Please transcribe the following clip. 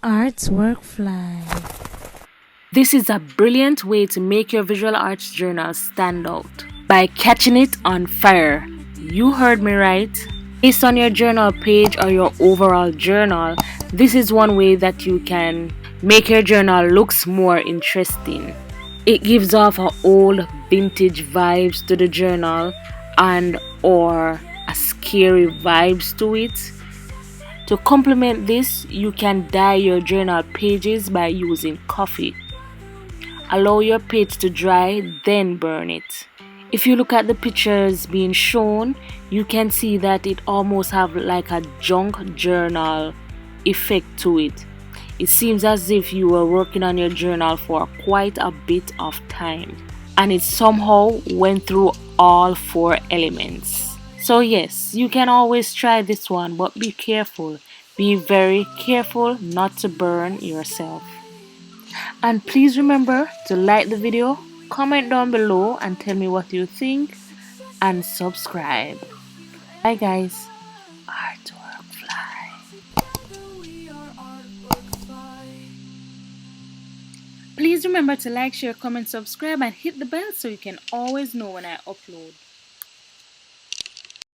Arts Workfly. This is a brilliant way to make your visual arts journal stand out by catching it on fire. You heard me right. Based on your journal page or your overall journal, this is one way that you can make your journal looks more interesting. It gives off a old vintage vibes to the journal and or a scary vibes to it. To complement this, you can dye your journal pages by using coffee. Allow your page to dry, then burn it. If you look at the pictures being shown, you can see that it almost have like a junk journal effect to it. It seems as if you were working on your journal for quite a bit of time, and it somehow went through all 4 elements. So yes, you can always try this one, but be careful. Be very careful not to burn yourself. And please remember to like the video, comment down below and tell me what you think, and subscribe. Bye guys. Artwork Fly. Please remember to like, share, comment, subscribe and hit the bell so you can always know when I upload.